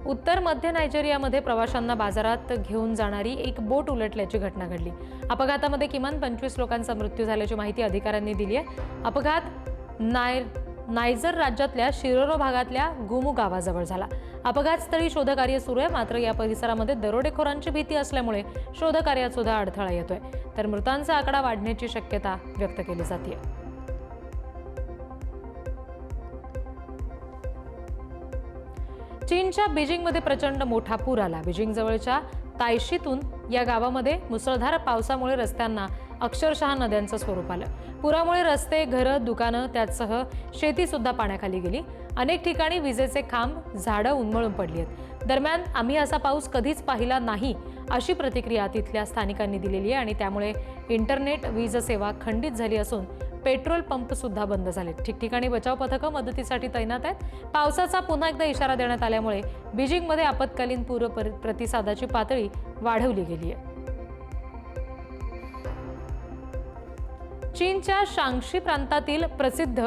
उत्तर मध्य नायजेरियामध्ये प्रवाशांना बाजारात घेऊन जाणारी एक बोट उलटल्याची घटना घडली। अपघातामध्ये किमान 25 लोकांचा मृत्यू झाल्याची माहिती अधिकाऱ्यांनी दिली आहे। अपघात नायजर राज्यातल्या शिरोरो भागातल्या गुमू गावाजवळ झाला। अपघातस्थळी शोधकार्य सुरू आहे, मात्र या परिसरामध्ये दरोडेखोरांची भीती असल्यामुळे शोधकार्यात सुद्धा अडथळा येतोय, तर मृतांचा आकडा वाढण्याची शक्यता व्यक्त केली जाते। चीनच्या बीजिंगमध्ये प्रचंड मोठा पूर आला। बीजिंग जवळच्या तायशीतून या गावामध्ये मुसळधार पावसामुळे रस्त्यांना अक्षरशः नद्यांचं स्वरूप आलं। पुरामुळे रस्ते, घरं, दुकानं त्यासह शेती सुद्धा पाण्याखाली गेली। अनेक ठिकाणी विजेचे खांब, झाडं उन्मळून पडली आहेत। दरम्यान आम्ही असा पाऊस कधीच पाहिला नाही अशी प्रतिक्रिया तिथल्या स्थानिकांनी दिलेली आहे आणि त्यामुळे इंटरनेट, वीज सेवा खंडित झाली असून पेट्रोल पंप सुद्धा बंद झाले। ठिकठिकाणी बचाव पथकं मदतीसाठी तैनात आहेत। पावसाचा पुन्हा एकदा इशारा देण्यात आल्यामुळे बीजिंगमध्ये आपत्कालीन पूर प्रतिसादाची पातळी वाढवली गेली आहे। चीनच्या शांक्षी प्रांतातील प्रसिद्ध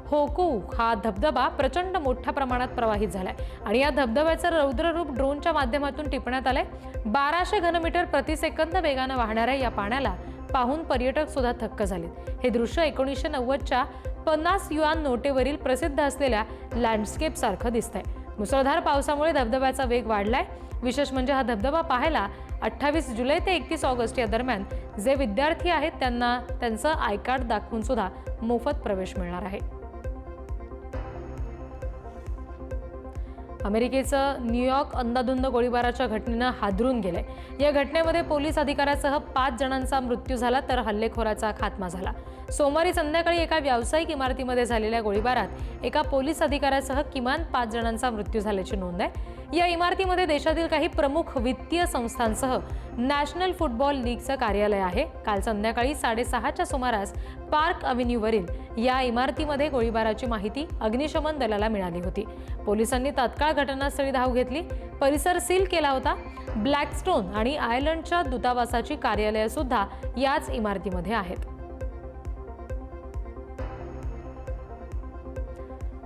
होकोऊ हा धबधबा प्रचंड मोठ्या प्रमाणात प्रवाहित झालाय आणि या धबधब्याचं रौद्ररूप ड्रोनच्या माध्यमातून टिपण्यात आलंय। 1200 घनमीटर प्रति सेकंद वेगाने वाहणाऱ्या या पाण्याला पाहून पर्यटक सुद्धा थक्क झालेत। हे दृश्य 1990च्या 50 युआन नोटेवरील प्रसिद्ध असलेल्या लँडस्केप सारखं दिसतंय। मुसळधार पावसामुळे धबधब्याचा वेग वाढलाय। विशेष म्हणजे हा धबधबा पाहायला 28 जुलै ते 31 ऑगस्ट या दरम्यान जे विद्यार्थी आहेत त्यांना त्यांचं आय कार्ड दाखवून सुद्धा मोफत प्रवेश मिळणार आहे। अमेरिकेचं न्यूयॉर्क अंधाधुंद गोळीबाराच्या घटनेनं हादरून गेलंय। या घटनेमध्ये पोलीस अधिकाऱ्यासह 5 जणांचा मृत्यू झाला तर हल्लेखोराचा खात्मा झाला। सोमवारी संध्याकाळी एका व्यावसायिक इमारतीमध्ये झालेल्या गोळीबारात एका पोलीस अधिकाऱ्यासह किमान 5 जणांचा मृत्यू झाल्याची नोंद आहे। या इमारतीमध्ये देशातील काही प्रमुख वित्तीय संस्थांसह नॅशनल फुटबॉल लीगचं कार्यालय आहे। काल संध्याकाळी 6:30च्या सुमारास पार्क अव्हेन्यूवरील या इमारतीमध्ये गोळीबाराची माहिती अग्निशमन दलाला मिळाली होती। पोलिसांनी तात्काळ घटनास्थळी धाव घेतली, परिसर सील केला होता। ब्लॅकस्टोन आणि आयर्लंडच्या दूतावासाची कार्यालये सुद्धा याच इमारतीमध्ये आहेत।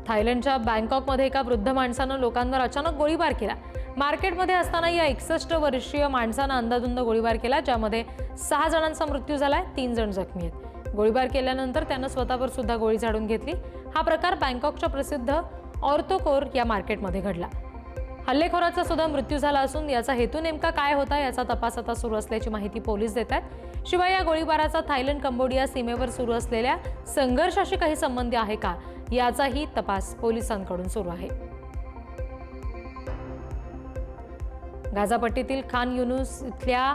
थायलंडच्या बँकॉकमध्ये एका वृद्ध माणसानं लोकांवर अचानक गोळीबार केला। मार्केटमध्ये असताना या 61 वर्षीय माणसानं अंधाधुंद गोळीबार केला, ज्यामध्ये 6 जणांचा मृत्यू झालाय, 3 जण जखमी आहेत। गोळीबार केल्यानंतर त्यानं स्वतःवर सुद्धा गोळी झाडून घेतली। हा प्रकार बँकॉकच्या प्रसिद्ध ऑर्थोकोर या मार्केटमध्ये घडला। हल्लेखोराचा सुद्धा मृत्यू झाला असून याचा हेतू नेमका काय होता याचा तपास आता सुरू असल्याची माहिती पोलीस देत आहेत। शिवाय या गोळीबाराचा थायलंड कंबोडिया सीमेवर सुरू असलेल्या संघर्षाशी काही संबंध आहे का याचाही तपास पोलिसांकडून सुरू आहे। गाझापट्टीतील खान युनुस इथल्या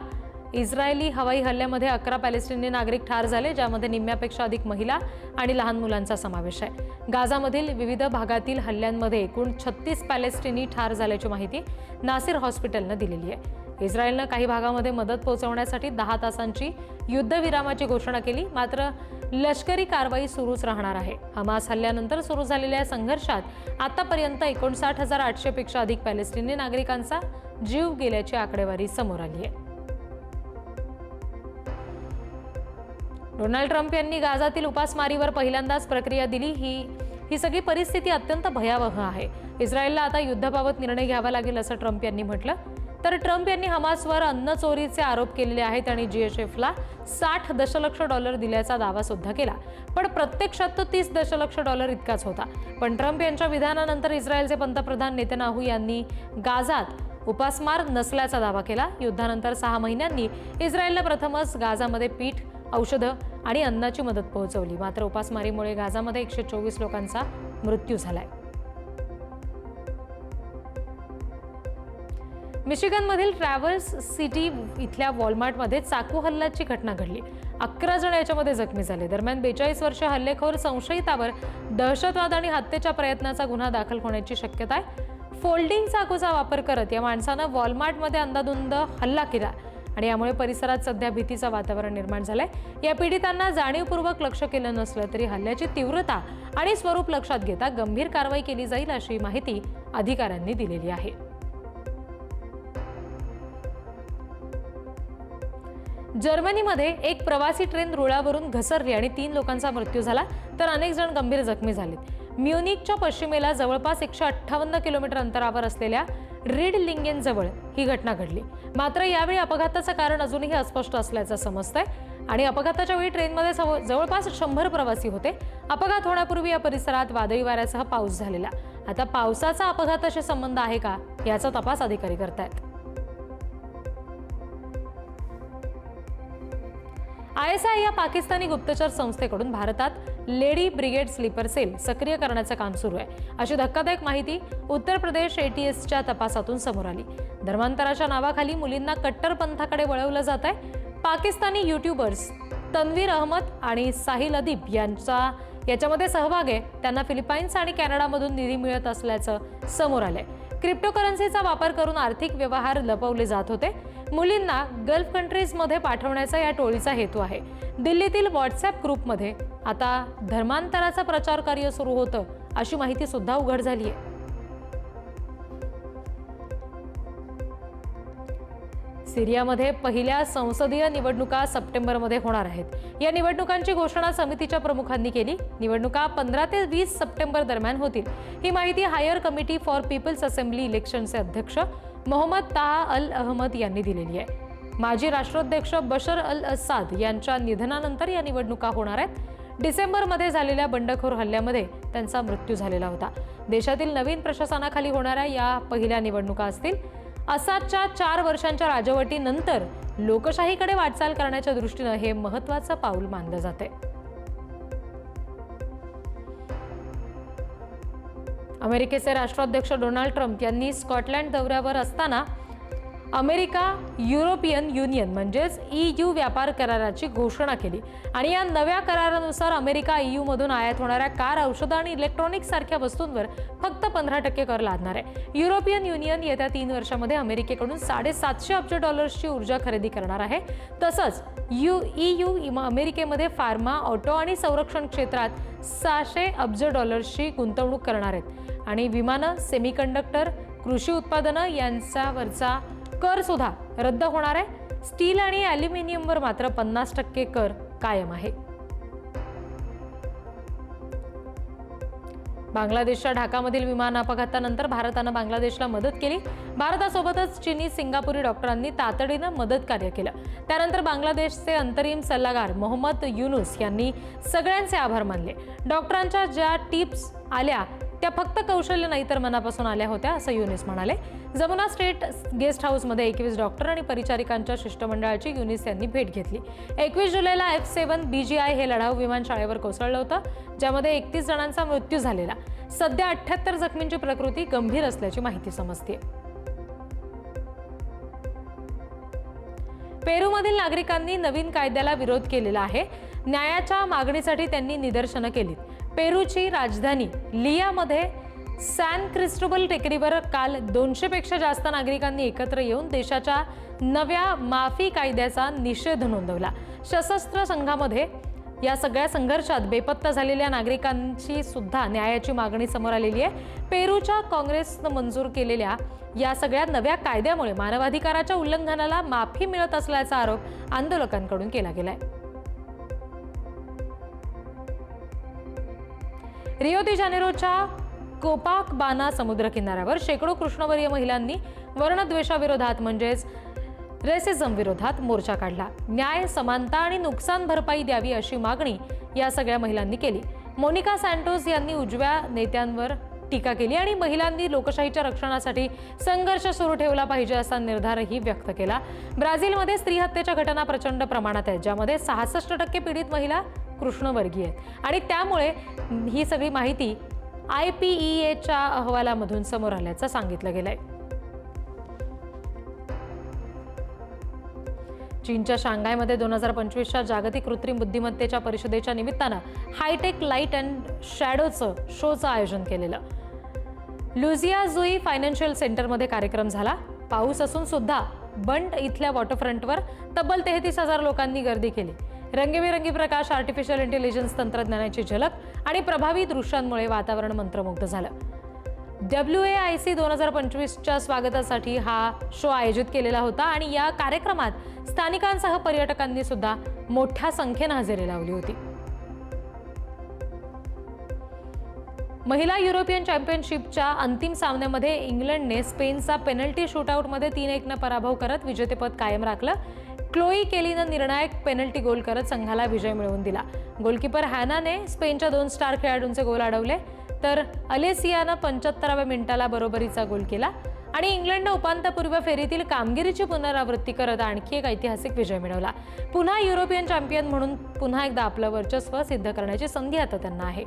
इस्रायली हवाई हल्ल्यामध्ये 11 पॅलेस्टिनी नागरिक ठार झाले, ज्यामध्ये निम्म्यापेक्षा अधिक महिला आणि लहान मुलांचा समावेश आहे। गाझामधील विविध भागातील हल्ल्यांमध्ये एकूण 36 पॅलेस्टिनी ठार झाल्याची माहिती नासिर हॉस्पिटलनं दिलेली आहे। इस्रायलनं काही भागामध्ये मदत पोहोचवण्यासाठी 10 तासांची युद्धविरामाची घोषणा केली, मात्र लष्करी कारवाई सुरूच राहणार आहे। हमास हल्ल्यानंतर सुरू झालेल्या संघर्षात आतापर्यंत 59,800 पेक्षा अधिक पॅलेस्टिनी नागरिकांचा जीव गेल्याची आकडेवारी समोर आली आहे। डोनाल्ड ट्रम्प यांनी गाझातील उपासमारीवर पहिल्यांदाच प्रतिक्रिया दिली। ही सगळी परिस्थिती अत्यंत भयावह आहे। इस्रायलला आता युद्धाबाबत निर्णय घ्यावा लागेल असं ट्रम्प यांनी म्हटलं। तर ट्रम्प यांनी हमासवर अन्न चोरीचे आरोप केलेले आहेत आणि जीएसएफला $60 दशलक्ष दिल्याचा दावा सुद्धा केला, पण प्रत्यक्षात तो $30 दशलक्ष इतकाच होता। पण ट्रम्प यांच्या विधानानंतर इस्रायलचे पंतप्रधान नेतन्याहू यांनी गाझात उपासमार नसल्याचा दावा केला। युद्धानंतर 6 महिन्यांनी इस्रायलने प्रथमच गाझामध्ये पीठ, औषधं आणि अन्नाची मदत पोहोचवली, मात्र उपासमारीमुळे गाझामध्ये 124 लोकांचा मृत्यू झालाय। मिशिगनमधील ट्रॅव्हर्स सिटी इथल्या वॉलमार्टमध्ये चाकू हल्ल्याची घटना घडली। 11 जण याच्यामध्ये जखमी झाले। दरम्यान 42 वर्षीय हल्लेखोर संशयितावर दहशतवाद आणि हत्येच्या प्रयत्नाचा गुन्हा दाखल होण्याची शक्यता आहे। फोल्डिंग चाकूचा वापर करत या माणसानं वॉलमार्टमध्ये अंधाधुंद हल्ला केला आणि यामुळे परिसरात सध्या भीतीचं वातावरण निर्माण झालंय। या पीडितांना जाणीवपूर्वक लक्ष केलं नसलं तरी हल्ल्याची तीव्रता आणि स्वरूप लक्षात घेता गंभीर कारवाई केली जाईल अशी माहिती अधिकाऱ्यांनी दिलेली आहे। जर्मनीमध्ये एक प्रवासी ट्रेन रुळावरून घसरली आणि 3 लोकांचा मृत्यू झाला तर अनेक जण गंभीर जखमी झालेत। म्युनिकच्या पश्चिमेला जवळपास 158 किलोमीटर अंतरावर असलेल्या रिडलिंगेन जवळ ही घटना घडली. मात्र यावेळी अपघाताचं कारण अजूनही अस्पष्ट असल्याचं समजतंय आणि अपघाताच्या वेळी ट्रेनमध्ये जवळपास 100 प्रवासी होते. अपघात होण्यापूर्वी या परिसरात वादळी वाऱ्यासह पाऊस झालेला. आता पावसाचा अपघाताशी संबंध आहे का याचा तपास अधिकारी करतायत. ISI या पाकिस्तानी गुप्तचर संस्थेकडून भारतात लेडी ब्रिगेड स्लीपर सेल सक्रिय करण्याचं काम सुरू आहे, अशी धक्कादायक माहिती उत्तर प्रदेश ATSच्या तपासातून समोर आली. धर्मांतराच्या नावाखाली मुलींना कट्टरपंथाकडे वळवलं जात आहे. पाकिस्तानी यूट्यूबर्स तन्वीर अहमद आणि साहिल अदीब याच्यामध्ये सहभाग आहे. त्यांना फिलिपाईन्स आणि कॅनडामधून निधी मिळत असल्याचं समोर आलंय. क्रिप्टोकरन्सीचा वापर करून आर्थिक व्यवहार लपवले जात होते. मुलींना गल्फ कंट्रीजमध्ये पाठवण्याचा या टोळीचा हेतू आहे. दिल्लीतील व्हॉट्सअप ग्रुपमध्ये आता धर्मांतराचा प्रचार कार्य सुरू होतं अशी माहिती सुद्धा उघड झाली आहे. सिरियामध्ये पहिल्या संसदीय निवडणुका सप्टेंबरमध्ये होणार आहेत. या निवडणुकांची घोषणा समितीच्या प्रमुखांनी केली. निवडणुका 15 ते 20 सप्टेंबर दरम्यान होतील. ही माहिती higher committee for people's assembly इलेक्शनचे अध्यक्ष मोहम्मद ताहा अल अहमद यांनी दिलेली आहे. माजी राष्ट्राध्यक्ष बशर अल असाद यांच्या निधनानंतर या निवडणुका होणार आहेत. डिसेंबरमध्ये झालेल्या बंडखोर हल्ल्यामध्ये त्यांचा मृत्यू झालेला होता. देशातील नवीन प्रशासनाखाली होणाऱ्या या पहिल्या निवडणुका असतील. असादच्या 4 वर्षांच्या राजवटीनंतर लोकशाहीकडे वाटचाल करण्याच्या दृष्टीनं हे महत्त्वाचं पाऊल मानलं जाते. अमेरिकेचे राष्ट्राध्यक्ष डोनाल्ड ट्रम्प यांनी स्कॉटलँड दौऱ्यावर असताना अमेरिका युरोपियन युनियन म्हणजेच EU व्यापार कराराची घोषणा केली आणि या नव्या करारानुसार अमेरिका EU मधून आयात होणाऱ्या कार, औषधं आणि इलेक्ट्रॉनिक्स सारख्या वस्तूंवर फक्त 15% कर लादणार आहे. युरोपियन युनियन येत्या 3 वर्षांमध्ये अमेरिकेकडून $750 अब्ज ची ऊर्जा खरेदी करणार आहे. तसंच EU अमेरिकेमध्ये फार्मा, ऑटो आणि संरक्षण क्षेत्रात $600 अब्ज ची गुंतवणूक करणार आहेत आणि विमानं, सेमीकंडक्टर, कृषी उत्पादनं यांच्यावरचा कर सुद्धा रद्द होणार आहे. स्टील आणि ॲल्युमिनियमवर मात्र 50% कर कायम आहे. बांगलादेशच्या ढाकामधील विमान अपघातानंतर भारतानं बांगलादेशला मदत केली. भारतासोबतच चीनी, सिंगापुरी डॉक्टरांनी तातडीनं मदत कार्य केलं. त्यानंतर बांगलादेशचे अंतरिम सल्लागार मोहम्मद युनुस यांनी सगळ्यांचे आभार मानले. डॉक्टरांच्या ज्या टिप्स आल्या त्या फक्त कौशल्य नाही तर मनापासून आल्या होत्या, असं युनिस म्हणाले. जमुना स्टेट गेस्ट हाऊसमध्ये 21 डॉक्टर आणि परिचारिकांच्या शिष्टमंडळाची युनिस यांनी भेट घेतली. 21 जुलैला F-7 BGI हे लढाऊ विमान शाळेवर कोसळलं होतं, ज्यामध्ये 31 जणांचा मृत्यू झालेला. सध्या 78 जखमींची प्रकृती गंभीर असल्याची माहिती समजते. पेरूमधील नागरिकांनी नवीन कायद्याला विरोध केलेला आहे. न्यायाच्या मागणीसाठी त्यांनी निदर्शनं केली. पेरूची राजधानी लियामध्ये सॅन क्रिस्टोबल टेकडीवर काल 200 पेक्षा जास्त नागरिकांनी एकत्र येऊन देशाच्या नव्या माफी कायद्याचा निषेध नोंदवला. सशस्त्र संघामध्ये या सगळ्या संघर्षात बेपत्ता झालेल्या नागरिकांची सुद्धा न्यायाची मागणी समोर आलेली आहे. पेरूच्या काँग्रेसनं मंजूर केलेल्या या सगळ्या नव्या कायद्यामुळे मानवाधिकाराच्या उल्लंघनाला माफी मिळत असल्याचा आरोप आंदोलकांकडून केला गेलाय. रिओ दी जानेरोच्या कोपाकबाना समुद्र किनाऱ्यावर शेकडो कृष्णवर्य महिलांनी वर्णद्वेषाविरोधात म्हणजेच रेसिझम विरोधात मोर्चा काढला. न्याय, समानता आणि नुकसान भरपाई द्यावी अशी मागणी या सगळ्या महिलांनी केली. मोनिका सँटोस यांनी उजव्या नेत्यांवर टीका केली आणि महिलांनी लोकशाहीच्या रक्षणासाठी संघर्ष सुरू ठेवला पाहिजे असा निर्धारही व्यक्त केला. ब्राझीलमध्ये स्त्री हत्येच्या घटना प्रचंड प्रमाणात आहेत, ज्यामध्ये 66% पीडित महिला कृष्णवर्गीय आहेत आणि त्यामुळे ही सगळी माहिती IPEAच्या अहवालामधून समोर आल्याचं सांगितलं गेलंय. चीनच्या शांघायमध्ये 2025च्या जागतिक कृत्रिम बुद्धिमत्तेच्या परिषदेच्या निमित्तानं हायटेक लाईट अँड शॅडोचं शोचं आयोजन केलेलं. लुझिया जुई फायनान्शियल सेंटरमध्ये कार्यक्रम झाला. पाऊस असून सुद्धा बंड इथल्या वॉटरफ्रंटवर तब्बल 33,000 लोकांनी गर्दी केली. रंगीबेरंगी प्रकाश, आर्टिफिशियल इंटेलिजन्स तंत्रज्ञानाची झलक आणि प्रभावी दृश्यांमुळे वातावरण मंत्रमुग्ध झालं. WAIC 2025च्या स्वागतासाठी हा शो आयोजित केलेला होता आणि या कार्यक्रमात स्थानिकांसह पर्यटकांनी सुद्धा मोठ्या संख्येनं हजेरी लावली होती. महिला युरोपियन चॅम्पियनशिपच्या अंतिम सामन्यामध्ये इंग्लंडने स्पेनचा पेनल्टी शूटआउटमध्ये 3-1 पराभव करत विजेतेपद कायम राखलं. क्लोई केलीनं निर्णायक पेनल्टी गोल करत संघाला विजय मिळवून दिला. गोलकीपर हॅनाने स्पेनच्या 2 स्टार खेळाडूंचे गोल अडवले, तर अलेसियानं 75व्या मिनिटाला बरोबरीचा गोल केला आणि इंग्लंडनं उपांत्यपूर्व फेरीतील कामगिरीची पुनरावृत्ती करत आणखी एक ऐतिहासिक विजय मिळवला. पुन्हा युरोपियन चॅम्पियन म्हणून पुन्हा एकदा आपलं वर्चस्व सिद्ध करण्याची संधी आता त्यांना आहे.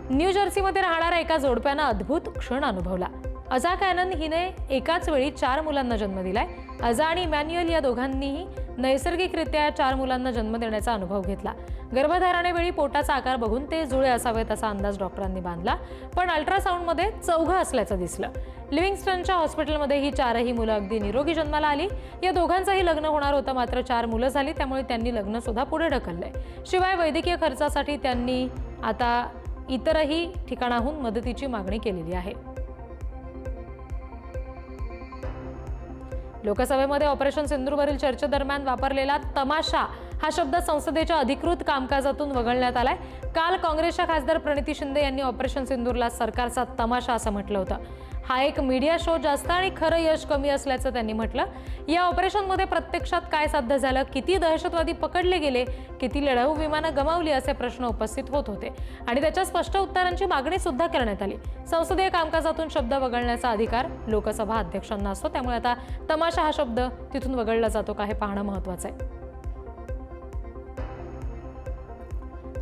न्यू जर्सीमध्ये राहणाऱ्या एका जोडप्यानं अद्भुत क्षण अनुभवला. अजा कॅनन हिने एकाच वेळी 4 मुलांना जन्म दिलाय. अजा आणि इमॅन्युअल या दोघांनीही नैसर्गिकरित्या 4 मुलांना जन्म देण्याचा अनुभव घेतला. गर्भधारणेवेळी पोटाचा आकार बघून ते जुळे असावेत असा अंदाज डॉक्टरांनी बांधला, पण अल्ट्रासाऊंडमध्ये चौघं असल्याचं दिसलं. लिव्हिंगस्टनच्या हॉस्पिटलमध्ये ही 4ही मुलं अगदी निरोगी जन्माला आली. या दोघांचंही लग्न होणार होतं, मात्र 4 मुलं झाली, त्यामुळे त्यांनी लग्न सुद्धा पुढे ढकललंय. शिवाय वैद्यकीय खर्चासाठी त्यांनी आता इतरही ठिकाणाहून मदतीची मागणी केलेली आहे. लोकसभेमध्ये ऑपरेशन सिंदूरवरील चर्चेदरम्यान वापरलेला तमाशा हा शब्द संसदेच्या अधिकृत कामकाजातून वगळण्यात आलाय. काल काँग्रेसच्या खासदार प्रणिती शिंदे यांनी ऑपरेशन सिंदूरला सरकारचा तमाशा असं म्हटलं होतं. हा एक मीडिया शो जास्त आणि खरं यश कमी असल्याचं त्यांनी म्हटलं. या ऑपरेशनमध्ये प्रत्यक्षात काय साध्य झालं, किती दहशतवादी पकडले गेले, किती लढाऊ विमानं गमावली असे प्रश्न उपस्थित होत होते आणि त्याच्या स्पष्ट उत्तरांची मागणी सुद्धा करण्यात आली. संसदीय कामकाजातून शब्द वगळण्याचा अधिकार लोकसभा अध्यक्षांना असतो, त्यामुळे आता तमाशा हा शब्द तिथून वगळला जातो का हे पाहणं महत्त्वाचं आहे.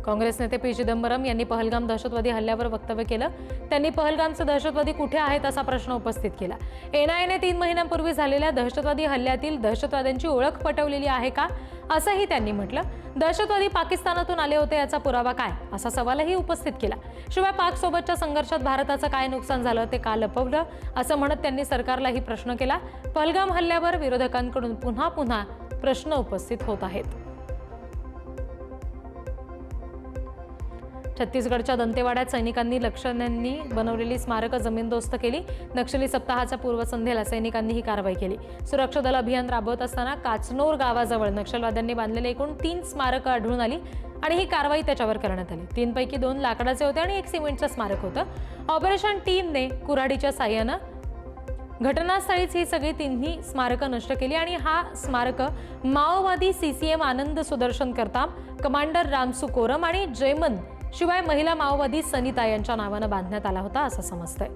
काँग्रेस नेते पी चिदंबरम यांनी पहलगाम दहशतवादी हल्ल्यावर वक्तव्य केलं. त्यांनी पहलगामचे दहशतवादी कुठे आहेत असा प्रश्न उपस्थित केला. एनआयएने 3 महिन्यांपूर्वी झालेल्या दहशतवादी हल्ल्यातील दहशतवाद्यांची ओळख पटवलेली आहे का असंही त्यांनी म्हटलं. दहशतवादी पाकिस्तानातून आले होते याचा पुरावा काय असा सवालही उपस्थित केला. शिवाय पाकसोबतच्या संघर्षात भारताचं काय नुकसान झालं ते का लपवलं असं म्हणत त्यांनी सरकारलाही प्रश्न केला. पहलगाम हल्ल्यावर विरोधकांकडून पुन्हा पुन्हा प्रश्न उपस्थित होत आहेत. छत्तीसगडच्या दंतेवाड्यात सैनिकांनी लष्करांनी बनवलेली स्मारकं जमीनदोस्त केली. नक्षली सप्ताहाच्या पूर्वसंध्येला सैनिकांनी ही कारवाई केली. सुरक्षा दल अभियान राबवत असताना काचनोर गावाजवळ नक्षलवाद्यांनी बांधलेले एकूण 3 स्मारकं आढळून आली आणि ही कारवाई त्याच्यावर करण्यात आली. 3 पैकी 2 लाकडाचे होते आणि 1 सिमेंटचं स्मारक होतं. ऑपरेशन टीमने कुऱ्हाडीच्या साह्यानं घटनास्थळीच ही सगळी 3ही स्मारकं नष्ट केली आणि हा स्मारकं माओवादी CCM आनंद सुदर्शन करताम, कमांडर रामसू कोरम आणि जयमन शिवाय महिला माओवादी सनिता यांच्या नावानं बांधण्यात आला होता असं समजतंय.